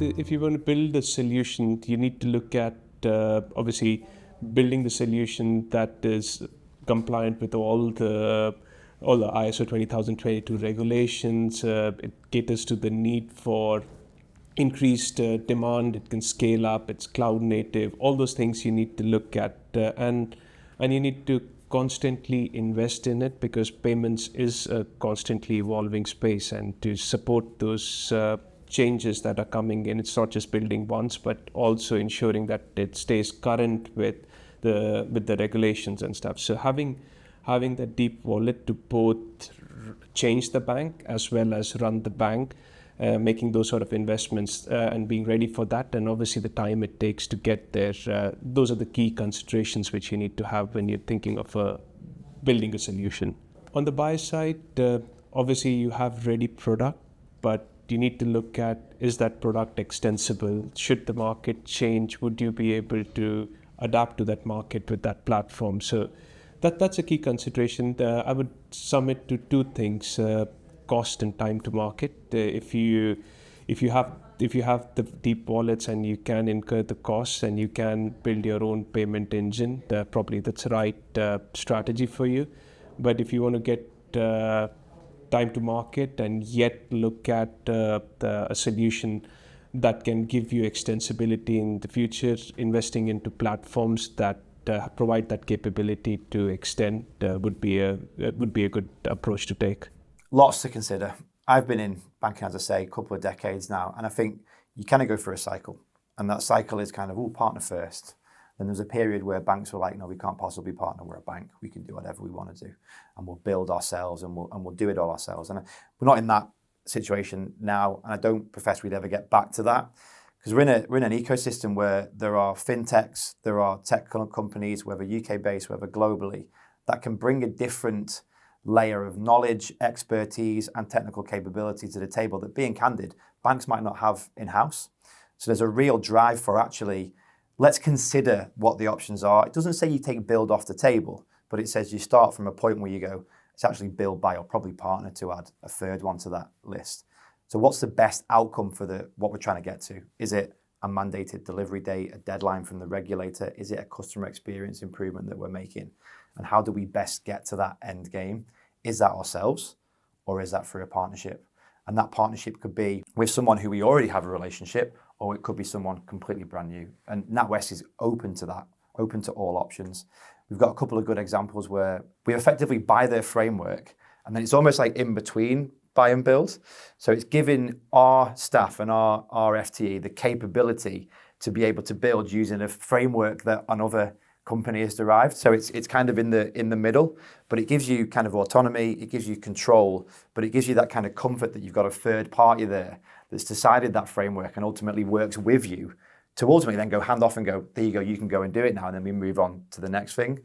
if you want to build a solution, you need to look at obviously building the solution that is compliant with all the ISO 20022 regulations. It caters to the need for increased demand. It can scale up. It's cloud native. All those things you need to look at, and you need to constantly invest in it, because payments is a constantly evolving space, and to support those changes that are coming in, it's not just building once, but also ensuring that it stays current with the regulations and stuff. So having that deep wallet to both change the bank as well as run the bank, making those sort of investments and being ready for that, and obviously the time it takes to get there. Those are the key considerations which you need to have when you're thinking of building a solution. On the buy side, obviously you have ready product, but you need to look at, is that product extensible? Should the market change? Would you be able to adapt to that market with that platform? So that's a key consideration. I would sum it to two things: cost and time to market. If you have the deep wallets and you can incur the costs and you can build your own payment engine, probably that's the right strategy for you. But if you want to get time to market and yet look at a solution that can give you extensibility in the future, investing into platforms that provide that capability to extend would be a good approach to take. Lots to consider. I've been in banking, as I say, a couple of decades now, and I think you kind of go through a cycle, and that cycle is kind of, partner first. Then there's a period where banks were like, no, we can't possibly partner. We're a bank. We can do whatever we want to do, and we'll build ourselves, and we'll do it all ourselves. And we're not in that situation now, and I don't profess we'd ever get back to that, because we're in an ecosystem where there are fintechs, there are tech companies, whether UK based, whether globally, that can bring a different layer of knowledge, expertise, and technical capability to the table that, being candid, banks might not have in-house. So there's a real drive for actually, let's consider what the options are. It doesn't say you take build off the table, but it says you start from a point where you go, it's actually build, buy, or probably partner, to add a third one to that list. So what's the best outcome for what we're trying to get to? Is it a mandated delivery date, a deadline from the regulator? Is it a customer experience improvement that we're making? And how do we best get to that end game? Is that ourselves, or is that through a partnership? And that partnership could be with someone who we already have a relationship, or it could be someone completely brand new. And NatWest is open to that, open to all options. We've got a couple of good examples where we effectively buy their framework, and then it's almost like in between buy and build. So it's giving our staff and our FTE the capability to be able to build using a framework that another company has derived. So it's kind of in the middle, but it gives you kind of autonomy, it gives you control, but it gives you that kind of comfort that you've got a third party there that's decided that framework and ultimately works with you to ultimately then go hand off and go, there you go, you can go and do it now, and then we move on to the next thing.